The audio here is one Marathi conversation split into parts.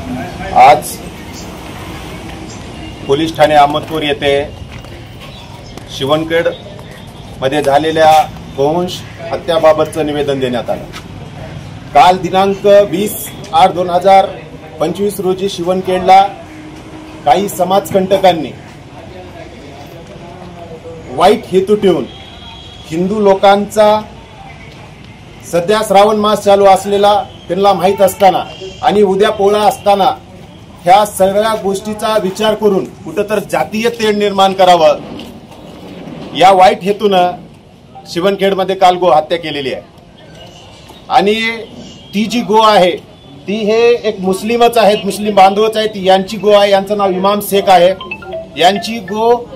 आज पोलीस ठाणे अहमदपूर येथे शिवणखेड मध्ये झालेल्या गोवंश हत्याबाबतचं निवेदन देण्यात आलं। काल दिनांक 20/8/2025 रोजी शिवणखेडला काही समाजकंटकांनी वाईट हेतू ठेवून हिंदू लोकांचा सध्या श्रावण मास चालू असलेला त्यांना माहीत असताना आणि उद्या पोळा असताना ह्या सगळ्या गोष्टीचा विचार करून कुठेतरी जातीय तेढ निर्माण करावं या वाईट हेतूनं शिवणखेडमध्ये काल गो हत्या केलेली आहे। आणि ती जी गो आहे ती हे एक मुस्लिमच आहेत, मुस्लिम बांधवच आहेत। यांची गो आहे, यांचं नाव इमाम शेख आहे। यांची गो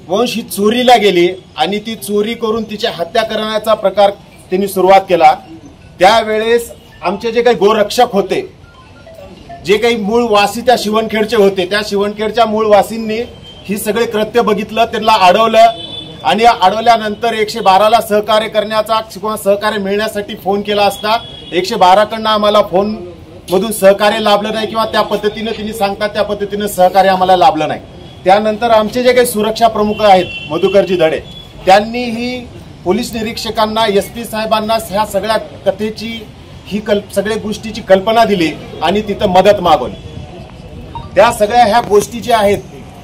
वंश ही चोरीला गेली आणि ती चोरी करून तिची हत्या करण्याचा प्रकार त्यांनी सुरुवात केला। त्यावेळेस आमचे जे काही गोरक्षक होते, जे काही मूळ वासी त्या शिवणखेडचे होते, त्या शिवणखेडच्या मूळ वासींनी ही सगळे कृत्य बघितलं, त्यांना अडवलं आणि अडवल्यानंतर 112ला सहकार्य करण्याचा किंवा सहकार्य मिळण्यासाठी फोन केला असता 112 कडनं आम्हाला फोन मधून सहकार्य लाभलं नाही किंवा त्या पद्धतीने त्यांनी सांगतात त्या पद्धतीने सहकार्य आम्हाला लाभलं नाही। त्यानंतर आमचे जे काही सुरक्षा प्रमुख आहेत मधुकरजी धडे, त्यांनी ही पोलीस निरीक्षकांना एसपी साहेबांना ह्या सगळ्या कथेची ही सगळ्या गोष्टीची कल्पना दिली आणि तिथं मदत मागवली। त्या सगळ्या ह्या गोष्टी ज्या आहेत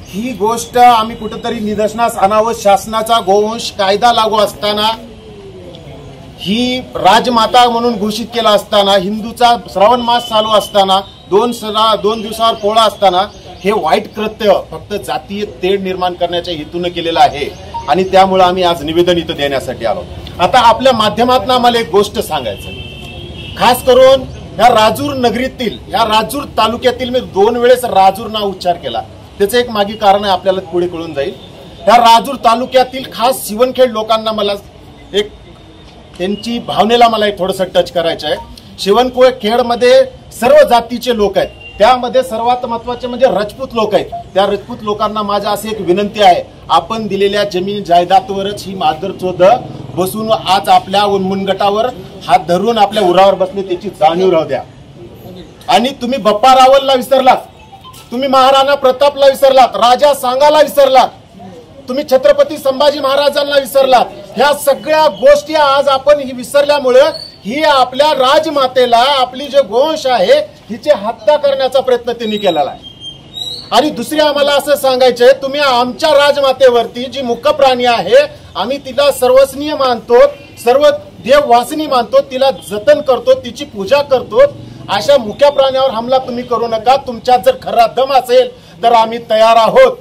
ही गोष्ट आम्ही कुठेतरी निदर्शनास आणावं। शासनाचा गोवंश कायदा लागू असताना, ही राजमाता म्हणून घोषित केला असताना, हिंदूचा श्रावण मास चालू असताना, 2 दिवसावर पोळा असताना हे वाईट कृत्य फक्त जातीय तेढ निर्माण करण्याच्या हेतून केलेलं आहे आणि त्यामुळे आम्ही आज निवेदन इथं देण्यासाठी आलो। आता आपल्या माध्यमातून आम्हाला एक गोष्ट सांगायचं, खास करून ह्या राजूर नगरीतील, ह्या राजूर तालुक्यातील, मी 2 वेळेस राजूर नाव उच्चार केला, त्याचं एक मागे कारण आहे, आपल्याला पुढे कळून जाईल। ह्या राजूर तालुक्यातील खास शिवणखेड लोकांना मला एक त्यांची भावनेला मला एक थोडंसं टच करायचं आहे। शिवणखेडमध्ये सर्व जातीचे लोक आहेत, त्यामध्ये सर्वात महत्त्वाचे म्हणजे राजपूत लोक आहेत। त्या राजपूत लोकांना माझ्या अशी एक विनंती आहे, आपण दिलेल्या जमीन जायदादावरच ही मादरचोद बसून आज आपल्या उन्मुनगटावर हात धरून आपल्या उरावर बसले त्याची जाणीव राहू द्या। आणि तुम्ही बप्पा रावलला विसरलात, तुम्ही महाराणा प्रतापला विसरलात, राजा सांगाला विसरलात, तुम्ही छत्रपती संभाजी महाराजांना विसरलात। ह्या सगळ्या गोष्टी आज आपण ही विसरल्यामुळे ही आपल्या राजमातेला, आपली जे गोवंश आहे हिची हत्या करण्याचा प्रयत्न त्यांनी केलेला आहे। आणि दुसरी आम्हाला असं सांगायचंय, तुम्ही आमच्या राजमातेवरती जी मुख्य प्राणी आहे, आम्ही तिला सर्वस्नीय मानतो, सर्व देववासिनी मानतो, तिला जतन करतो, तिची पूजा करतो, अशा मुख्य प्राण्यावर हमला तुम्ही करू नका। तुमच्यात जर खरा दम असेल तर आम्ही तयार आहोत,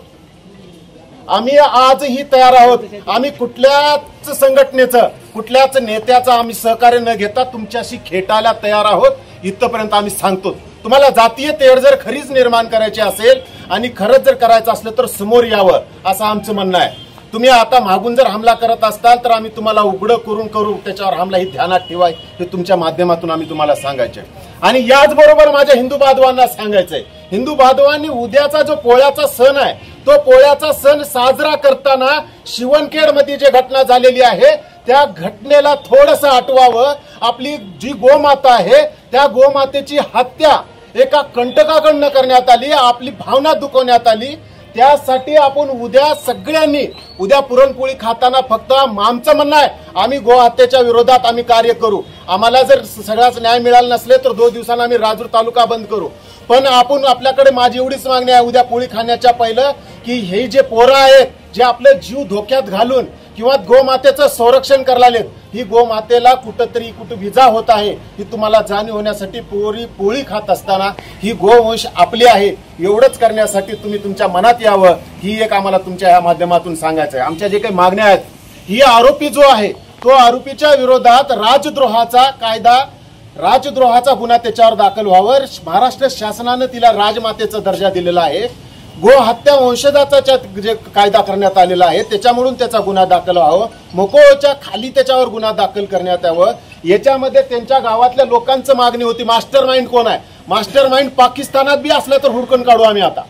आम्ही आजही तयार आहोत। आम्ही कुठल्याच संघटनेचं, कुठल्याच नेत्याचं आम्ही सहकार्य न घेता तुमच्याशी खेटायला तयार आहोत, इथपर्यंत आम्ही सांगतो। तुम्हाला जातीय तेढ जर खरीच निर्माण करायची असेल आणि खरंच जर करायचं असलं तर समोर यावं, असं आमचं म्हणणं आहे। तुम्ही आता मागून जर हमला करत असताल तर आम्ही तुम्हाला उघडं करू त्याच्यावर हमला ही ध्यानात ठेवाय, हे तुमच्या माध्यमातून आम्ही तुम्हाला सांगायचंय। आणि याचबरोबर माझ्या हिंदू बांधवांना सांगायचंय, हिंदू बांधवांनी उद्याचा जो पोळ्याचा सण आहे, तो पोळ्याचा सण साजरा करताना शिवणखेडमध्ये जी घटना झालेली आहे त्या घटनेला थोडंसं आठवावं। आपली जी गोमाता आहे त्या गोमातेची हत्या एका कंटकाकडनं करण्यात आली, आपली भावना दुखवण्यात आली। त्यासाठी आपण उद्या सगळ्यांनी उद्या पुरणपोळी खाताना फक्त आमचं म्हणणं आहे, आम्ही गोहत्येच्या विरोधात आम्ही कार्य करू। आम्हाला जर सगळाच न्याय मिळाला नसले तर 2 दिवसांना आम्ही राजूर तालुका बंद करू। पण आपण आपल्याकडे माझी एवढीच मागणी आहे उद्या पोळी खाण्याच्या पहिलं की हे जे पोरं आहेत जे आपले जीव धोक्यात घालून किंवा गोमातेचं संरक्षण करायला, ही गोमातेला कुठंतरी विजा होत आहे, ही तुम्हाला जाणीव होण्यासाठी पोळी खात असताना ही गोवंश आपली आहे एवढंच करण्यासाठी तुम्ही तुमच्या मनात यावं, ही एक आम्हाला तुमच्या या माध्यमातून सांगायचं आहे। आमच्या जे काही मागण्या आहेत, ही आरोपी जो आहे तो आरोपीच्या विरोधात राजद्रोहाचा गुन्हा त्याच्यावर दाखल व्हावा। महाराष्ट्र शासनाने तिला राजमातेचा दर्जा दिलेला आहे। गो हत्या वंशजाचा जे कायदा करण्यात आलेला आहे त्याच्यामुळे त्याचा गुन्हा दाखल व्हावा, मोकोच्या खाली त्याच्यावर गुन्हा दाखल करण्यात यावं। याच्यामध्ये त्यांच्या गावातल्या लोकांचं मागणी होती, मास्टर माइंड कोण आहे, मास्टर माइंड पाकिस्तानात बी असलं तर हुडकून काढू आम्ही आता,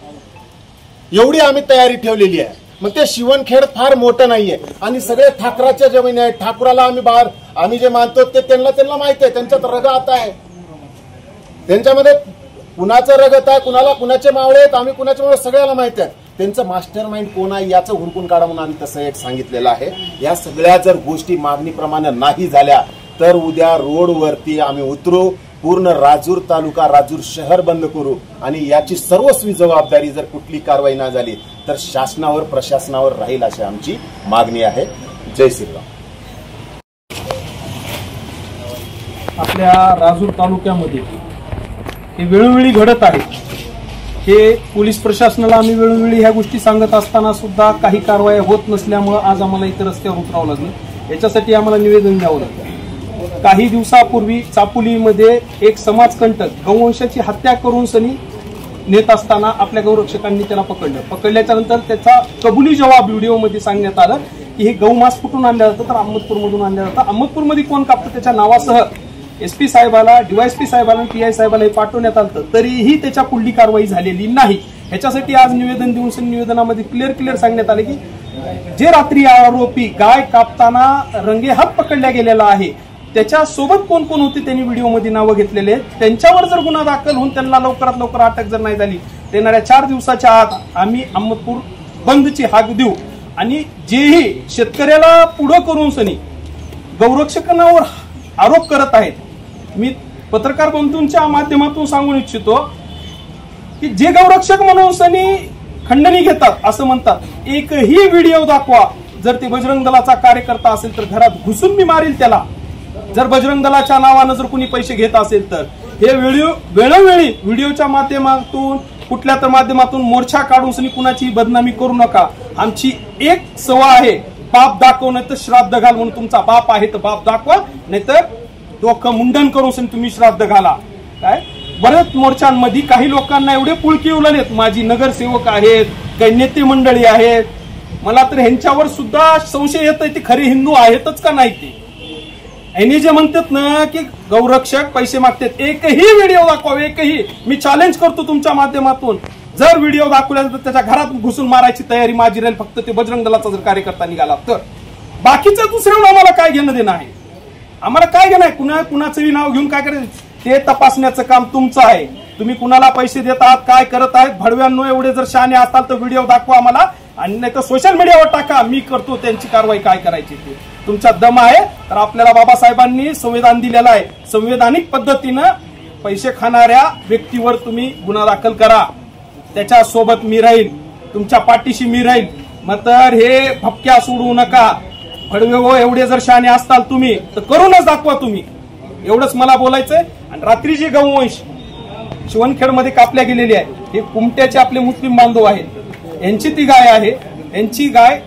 एवढी आम्ही तयारी ठेवलेली आहे। मग ते शिवणखेड फार मोठं नाहीये आणि सगळे ठाकराच्या जमिनी आहेत, ठाकूराला आम्ही जे मानतो ते त्यांना माहिती आहे, त्यांच्यात रगा आता आहे, त्यांच्यामध्ये कुणाचं रगत आहे, कुणाला कुणाचे मावळे आहेत, आम्ही कुणाचे मावळे सगळ्याला माहिती आहे. त्यांचं मास्टर माइंड कोण आहे याचं हुडकून काढा म्हणून आम्ही तसं एक सांगितलेलं आहे. या सगळ्या जर गोष्टी मागणीप्रमाणे नाही झाल्या तर उद्या रोडवरती आम्ही उतरू, पूर्ण राजूर तालुका, राजूर शहर बंद करू आणि याची सर्वस्वी जबाबदारी जर कुठली कारवाई नाही झाली तर शासनावर, प्रशासनावर राहील अशी आमची मागणी आहे. जय श्रीराम. आपल्या राजूर तालुक्यामध्ये हे वेळोवेळी घडत आहे. हे पोलीस प्रशासनाला आम्ही वेळोवेळी ह्या गोष्टी सांगत असताना सुद्धा काही कारवाई होत नसल्यामुळे आज आम्हाला इतर रस्त्यावर उतरावं लागलं. याच्यासाठी आम्हाला निवेदन द्यावं लागलं. काही दिवसापूर्वी चापोलीमध्ये एक समाजकंटक गौवंशाची हत्या करून सनी नेत असताना आपल्या गौरक्षकांनी त्याला पकडलं. पकडल्याच्या नंतर त्याचा कबुली जबाब व्हिडिओमध्ये सांगण्यात आलं की हे गौमांस कुठून आणलं जातं तर अहमदपूरमधून आणलं जातं. अहमदपूरमध्ये कोण कापतं त्याच्या नावासह SP साहेबाला, DYSP साहेबाला, PI साहेबाला हे पाठवण्यात आलं, तरीही त्याच्या पुढली कारवाई झालेली नाही. ह्याच्यासाठी आज निवेदन देऊन निवेदनामध्ये क्लिअर सांगण्यात आले की जे रात्री आरोपी गाय कापताना रंगेहात पकडल्या गेलेला आहे त्याच्यासोबत कोण कोण होते त्यांनी व्हिडिओमध्ये नावं घेतलेले आहेत. त्यांच्यावर जर गुन्हा दाखल होऊन त्यांना लवकरात लवकर अटक जर नाही झाली येणाऱ्या 4 दिवसाच्या आत आम्ही अहमदपूर बंदची हाक देऊ. आणि जेही शेतकऱ्याला पुढं करून सनी गौरक्षकांवर आरोप करत आहेत, मी पत्रकार बंधूंच्या माध्यमातून सांगू इच्छितो की जे गौरक्षक म्हणून सनी खंडणी घेतात असं म्हणतात, एकही व्हिडिओ दाखवा. जर ते बजरंग दलाचा कार्यकर्ता असेल तर घरात घुसून मी मारील त्याला. जर बजरंग दलाच्या नावानं जर कुणी पैसे घेत असेल तर हे वेळोवेळी व्हिडिओच्या माध्यमातून कुठल्या तर माध्यमातून मोर्चा काढून सनी कुणाची बदनामी करू नका. आमची एक सवय आहे, बाप दाखव नाही तर श्राद्ध घाल. म्हणून तुमचा बाप आहे तर बाप दाखवा, नाहीतर डोकं मुंडन करून तुम्ही श्राद्ध घाला. काय बरेच मोर्चांमध्ये काही लोकांना एवढे पुळकी उललेत, माझी नगरसेवक आहेत, काही नेते मंडळी आहेत, मला तर ह्यांच्यावर सुद्धा संशय येतोय ते खरे हिंदू आहेतच का नाही. ते यांनी जे म्हणतात ना की गौरक्षक पैसे मागतात, एकही व्हिडिओ दाखवा, एकही. मी चॅलेंज करतो तुमच्या माध्यमातून, जर व्हिडिओ दाखवला तर त्याच्या घरात घुसून मारायची तयारी माझी राहील, फक्त ते बजरंग दलाचा जर कार्यकर्ता निघाला तर. बाकीचं दुसऱ्या आम्हाला काय घेणं देणं आहे, आम्हाला काय घेणं आहे. कुणाचंही नाव घेऊन काय करायचं ते तपासण्याचं काम तुमचं आहे. तुम्ही कुणाला पैसे देत आहात, काय करत आहेत, भडव्यांनो एवढे जर शहाणे असताल तर व्हिडिओ दाखवा आम्हाला, आणि नाही तर सोशल मीडियावर टाका, मी करतो त्यांची कारवाई काय करायची ते. तुमचा दम आहे तर आपल्याला बाबासाहेबांनी संविधान दिलेलं आहे, संवैधानिक पद्धतीनं पैसे खाणाऱ्या व्यक्तीवर तुम्ही गुन्हा दाखल करा. त्याच्यासोबत मी राहील, तुमच्या पाठीशी मी राहील. मग तर हे भपक्या सोडू नका. भडवे हो एवढे जर शहाणे असताल तुम्ही तर करूनच दाखवा तुम्ही. एवढंच मला बोलायचंय. आणि रात्री जे गौवंश शिवणखेडमध्ये कापल्या गेलेली आहे, हे कुमट्याचे आपले मुस्लिम बांधव आहेत, यांची ती गाय आहे. यांची गाय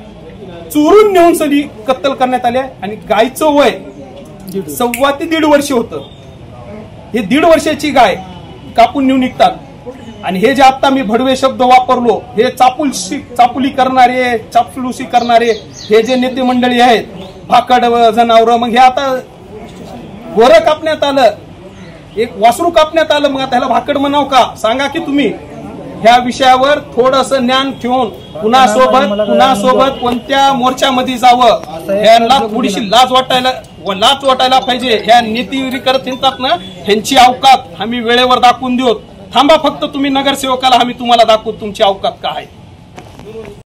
चोरून नेऊन सनी कत्तल करण्यात आली आहे. आणि गायचं वय 1.25 ते 1.5 वर्ष होतं. हे 1.5 वर्षाची गाय कापून नेऊन निघतात. आणि हे जे आता मी भडवे शब्द वापरलो, हे चापुली करणारे, चापलुसी करणारे हे जे नेते मंडळी आहेत, भाकड जनावर, मग हे आता गोरं कापण्यात आलं, एक वासरू कापण्यात आलं, मग आता ह्याला भाकड म्हणाव का सांगा की तुम्ही. ह्या विषयावर थोडंसं ज्ञान ठेवून कुणासोबत कोणत्या मोर्चामध्ये जावं, ह्यांना थोडीशी लाज वाटायला पाहिजे. ह्या नीतिविरी करत हिंडतात ना, ह्यांची अवकात आम्ही वेळेवर दाखवून देऊ. थांबा फक्त तुम्ही नगरसेवकाला, आम्ही तुम्हाला दाखवू तुमची अवकात काय आहे.